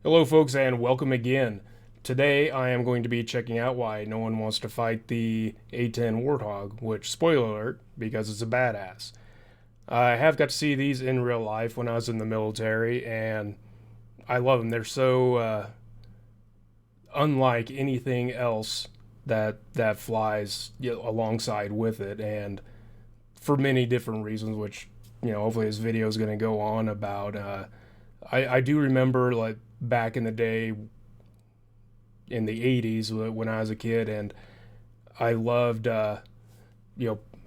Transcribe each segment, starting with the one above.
Hello folks and welcome again. Today I am going to be checking out why no one wants to fight the A-10 Warthog, which, spoiler alert, because it's a badass. I have got to see these in real life when I was in the military, and I love them. They're so unlike anything else that flies alongside with it, and for many different reasons, which, hopefully this video is going to go on about. I do remember, like, back in the day in the 80s when I was a kid, and I loved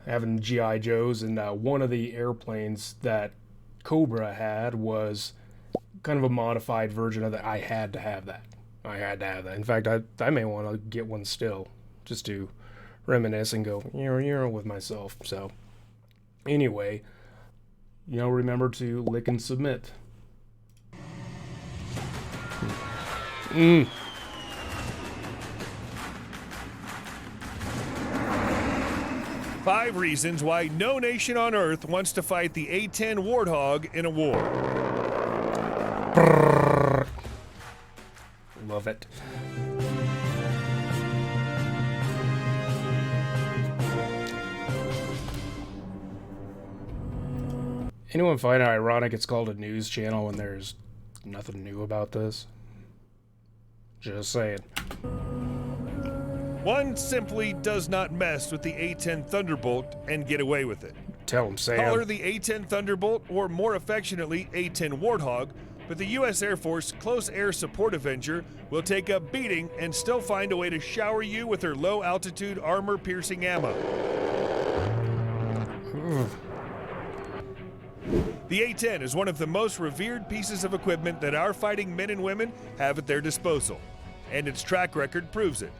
having GI Joes, and one of the airplanes that Cobra had was kind of a modified version of that. I had to have that. In fact, I may want to get one still, just to reminisce and go with myself. So anyway, remember to lick and submit. 5 reasons why no nation on Earth wants to fight the A-10 Warthog in a war. Brrrrt. Love it. Anyone find it ironic it's called a news channel when there's nothing new about this? Just saying. One simply does not mess with the A-10 Thunderbolt and get away with it. Tell him, Sam. Call her the A-10 Thunderbolt, or more affectionately, A-10 Warthog, but the U.S. Air Force Close Air Support Avenger will take a beating and still find a way to shower you with her low-altitude armor-piercing ammo. The A-10 is one of the most revered pieces of equipment that our fighting men and women have at their disposal, and its track record proves it.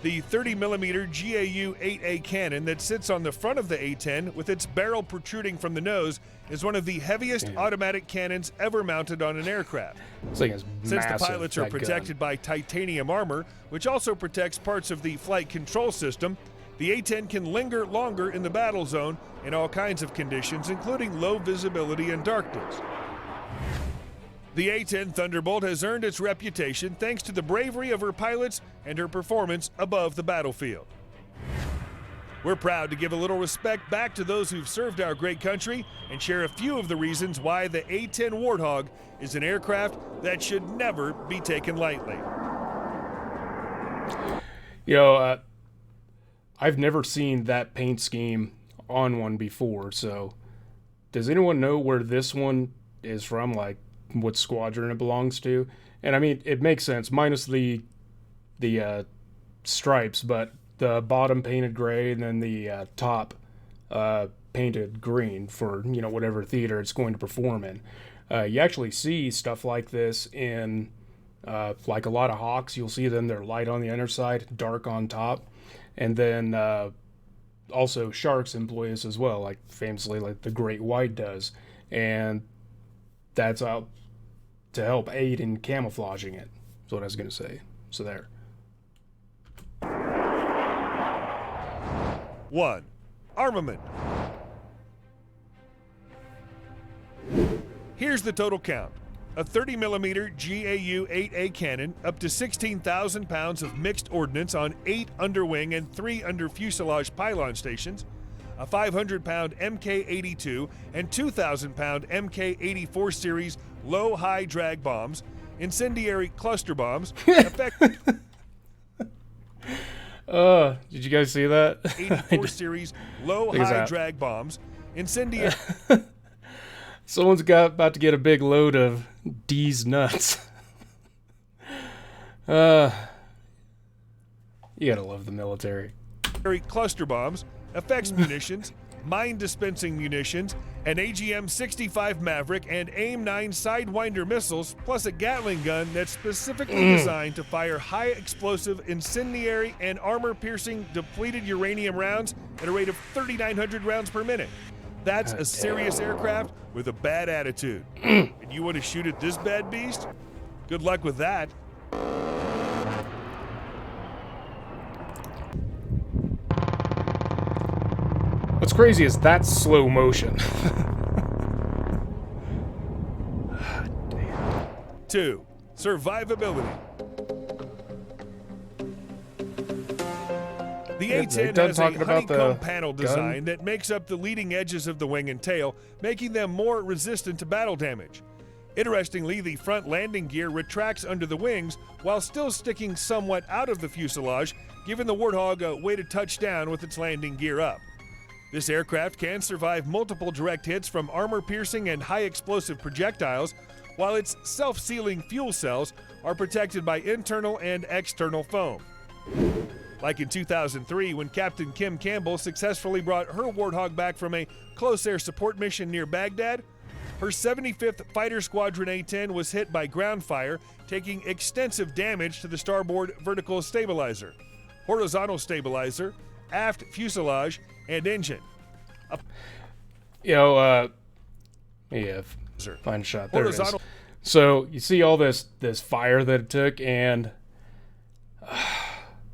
The 30mm GAU-8A cannon that sits on the front of the A-10 with its barrel protruding from the nose is one of the heaviest automatic cannons ever mounted on an aircraft. Since the pilots are protected by titanium armor, which also protects parts of the flight control system, the A-10 can linger longer in the battle zone in all kinds of conditions, including low visibility and darkness. The A-10 Thunderbolt has earned its reputation thanks to the bravery of her pilots and her performance above the battlefield. We're proud to give a little respect back to those who've served our great country and share a few of the reasons why the A-10 Warthog is an aircraft that should never be taken lightly. I've never seen that paint scheme on one before, so does anyone know where this one is from, like what squadron it belongs to? And I mean, it makes sense, minus the stripes, but the bottom painted gray and then the top painted green for, whatever theater it's going to perform in. You actually see stuff like this in like a lot of Hawks. You'll see them, they're light on the underside, dark on top. And then also Sharks employ this as well, like famously like the Great White does. And that's out to help aid in camouflaging it. That's what I was going to say. So there. 1. Armament. Here's the total count. A 30mm GAU-8A cannon, up to 16,000 pounds of mixed ordnance on 8 underwing and 3 under fuselage pylon stations, a 500-pound Mk-82 and 2,000-pound Mk-84 series low-high drag bombs, incendiary cluster bombs, effective. Did you guys see that? 84 series low-high drag bombs, incendiary. Someone's about to get a big load of D's nuts. You gotta love the military. Cluster bombs, effects munitions, mine-dispensing munitions, an AGM-65 Maverick and AIM-9 Sidewinder missiles, plus a Gatling gun that's specifically designed to fire high-explosive, incendiary, and armor-piercing depleted uranium rounds at a rate of 3,900 rounds per minute. That's a serious aircraft with a bad attitude. And you want to shoot at this bad beast? Good luck with that. What's crazy is that's slow motion. 2. Survivability. The A-10 has a honeycomb panel design that makes up the leading edges of the wing and tail, making them more resistant to battle damage. Interestingly, the front landing gear retracts under the wings while still sticking somewhat out of the fuselage, giving the Warthog a way to touch down with its landing gear up. This aircraft can survive multiple direct hits from armor-piercing and high-explosive projectiles, while its self-sealing fuel cells are protected by internal and external foam. Like in 2003, when Captain Kim Campbell successfully brought her Warthog back from a close air support mission near Baghdad, her 75th Fighter Squadron A-10 was hit by ground fire, taking extensive damage to the starboard vertical stabilizer, horizontal stabilizer, aft fuselage, and engine. Fine shot. There it is. So you see all this fire that it took, and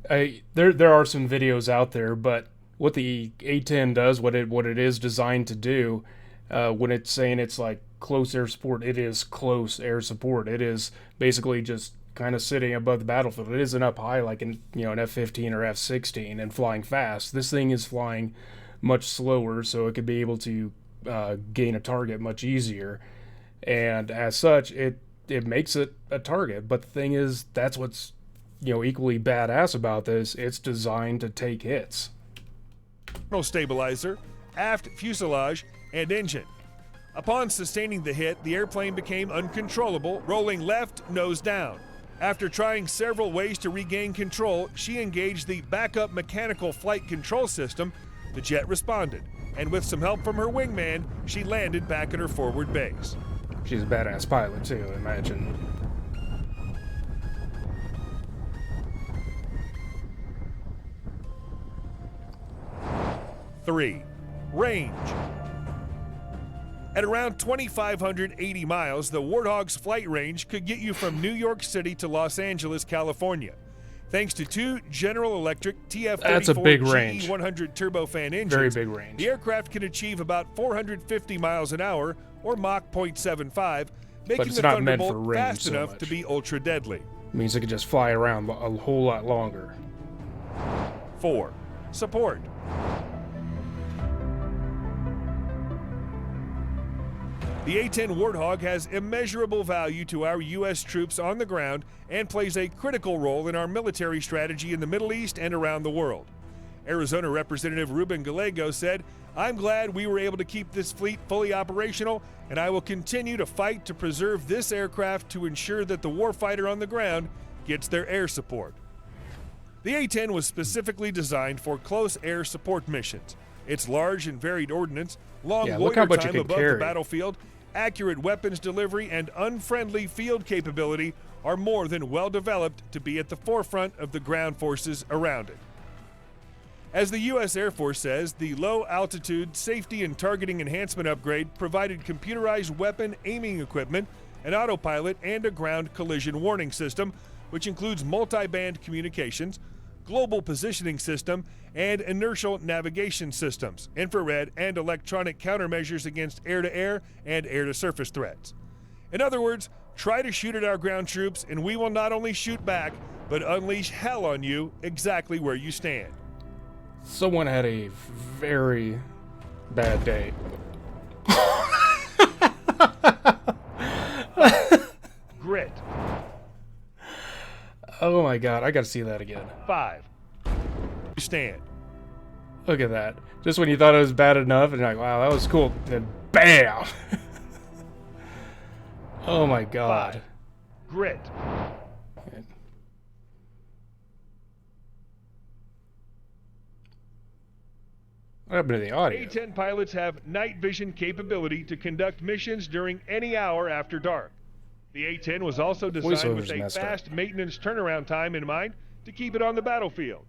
there are some videos out there, but what the A-10 does, what it is designed to do, when it's saying it's like close air support, it is close air support. It is basically just kind of sitting above the battlefield. It isn't up high like in an F-15 or F-16 and flying fast. This thing is flying much slower, so it could be able to gain a target much easier, and as such, it makes it a target. But the thing is, that's what's equally badass about this. It's designed to take hits. Stabilizer, aft fuselage, and engine. Upon sustaining the hit, the airplane became uncontrollable, rolling left, nose down. After trying several ways to regain control, she engaged the backup mechanical flight control system. The jet responded, and with some help from her wingman, she landed back at her forward base. She's a badass pilot too, I imagine. Three, range. At around 2,580 miles, the Warthog's flight range could get you from New York City to Los Angeles, California. Thanks to two General Electric TF-34 GE100 turbofan engines, very big range. The aircraft can achieve about 450 miles an hour, or Mach 0.75, making the Thunderbolt fast enough to be ultra-deadly. Means it could just fly around a whole lot longer. 4. Support. The A-10 Warthog has immeasurable value to our U.S. troops on the ground and plays a critical role in our military strategy in the Middle East and around the world. Arizona Representative Ruben Gallego said, "I'm glad we were able to keep this fleet fully operational, and I will continue to fight to preserve this aircraft to ensure that the warfighter on the ground gets their air support." The A-10 was specifically designed for close air support missions. Its large and varied ordnance, long loiter time above the battlefield, accurate weapons delivery, and unfriendly field capability are more than well developed to be at the forefront of the ground forces around it. As the U.S. Air Force says, the low-altitude safety and targeting enhancement upgrade provided computerized weapon aiming equipment, an autopilot, and a ground collision warning system, which includes multi-band communications, global positioning system, and inertial navigation systems, infrared and electronic countermeasures against air-to-air and air-to-surface threats. In other words, try to shoot at our ground troops, and we will not only shoot back, but unleash hell on you exactly where you stand. Someone had a very bad day. Grit. Oh my god, I gotta see that again. 5. Stand. Look at that. Just when you thought it was bad enough, and you're like, wow, that was cool. Then BAM! Oh my god. 5. Grit. What happened to the audio? A-10 pilots have night vision capability to conduct missions during any hour after dark. The A-10 was also designed with a fast maintenance turnaround time in mind to keep it on the battlefield.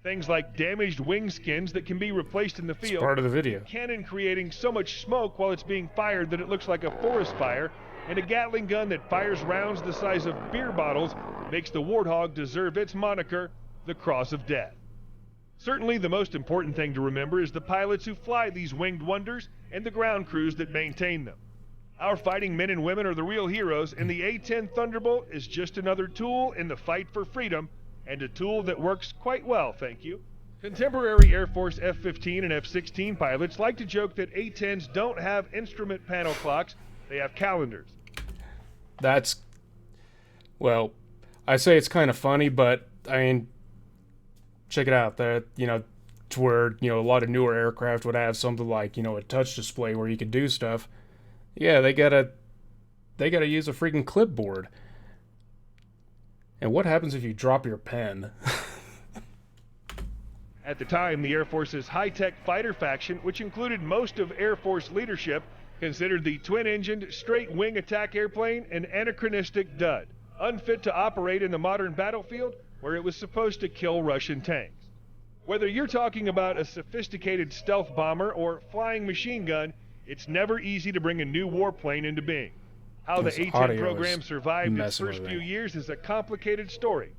Things like damaged wing skins that can be replaced in the field, it's part of the video. cannon creating so much smoke while it's being fired that it looks like a forest fire, and a Gatling gun that fires rounds the size of beer bottles makes the Warthog deserve its moniker, the Cross of Death. Certainly the most important thing to remember is the pilots who fly these winged wonders and the ground crews that maintain them. Our fighting men and women are the real heroes, and the A-10 Thunderbolt is just another tool in the fight for freedom, and a tool that works quite well, thank you. Contemporary Air Force F-15 and F-16 pilots like to joke that A-10s don't have instrument panel clocks, they have calendars. That's, well, I say it's kind of funny, but I mean, check it out. That, to where, a lot of newer aircraft would have something like, a touch display where you could do stuff. Yeah, they gotta use a freaking clipboard. And what happens if you drop your pen? At the time, the Air Force's high-tech fighter faction, which included most of Air Force leadership, considered the twin-engined straight-wing attack airplane an anachronistic dud, unfit to operate in the modern battlefield where it was supposed to kill Russian tanks. Whether you're talking about a sophisticated stealth bomber or flying machine gun, it's never easy to bring a new warplane into being. How the A-10 program survived its first few years is a complicated story.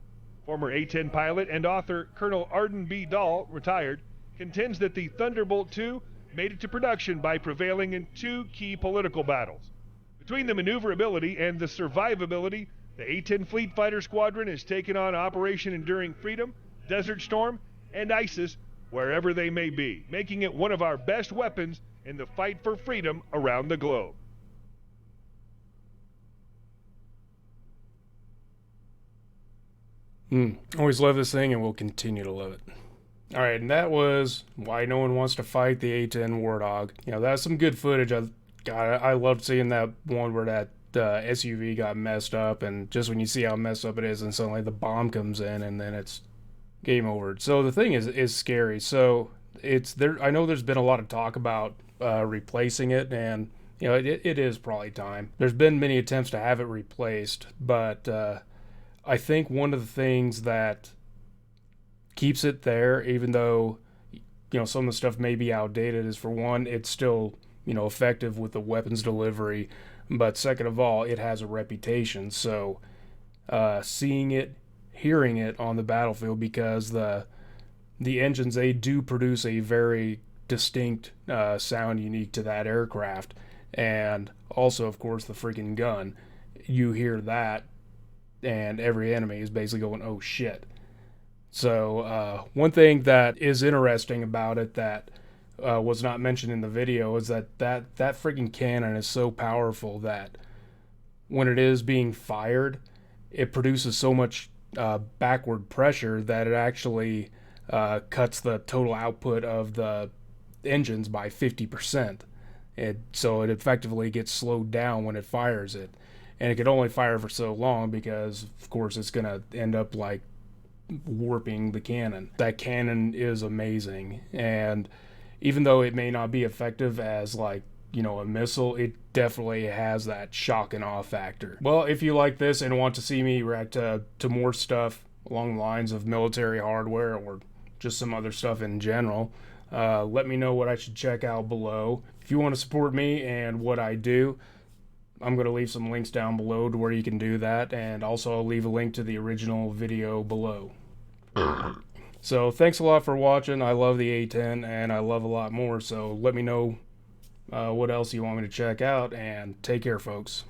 Former A-10 pilot and author Colonel Arden B. Dahl, retired, contends that the Thunderbolt II made it to production by prevailing in two key political battles. Between the maneuverability and the survivability, the A-10 Fleet Fighter Squadron has taken on Operation Enduring Freedom, Desert Storm, and ISIS wherever they may be, making it one of our best weapons in the fight for freedom around the globe. Always love this thing and we'll continue to love it. Alright, and that was why no one wants to fight the A-10 Warthog. That's some good footage. I loved seeing that one where that SUV got messed up, and just when you see how messed up it is, and suddenly the bomb comes in, and then it's game over. So the thing is scary. So it's there. I know there's been a lot of talk about replacing it, and it is probably time. There's been many attempts to have it replaced, but I think one of the things that keeps it there, even though some of the stuff may be outdated, is, for one, it's still effective with the weapons delivery, but second of all, it has a reputation. So seeing it, hearing it on the battlefield, because the engines, they do produce a very distinct sound unique to that aircraft, and also of course the freaking gun. You hear that and every enemy is basically going, oh shit. So one thing that is interesting about it that was not mentioned in the video is that freaking cannon is so powerful that when it is being fired, it produces so much backward pressure that it actually cuts the total output of the engines by 50%. So it effectively gets slowed down when it fires it. And it could only fire for so long because, of course, it's going to end up like warping the cannon. That cannon is amazing, and even though it may not be effective as like a missile, it definitely has that shock and awe factor. Well, if you like this and want to see me react to more stuff along the lines of military hardware or just some other stuff in general, let me know what I should check out below. If you want to support me and what I do, I'm going to leave some links down below to where you can do that, and also I'll leave a link to the original video below. So thanks a lot for watching. I love the A-10 and I love a lot more, so let me know what else you want me to check out, and take care, folks.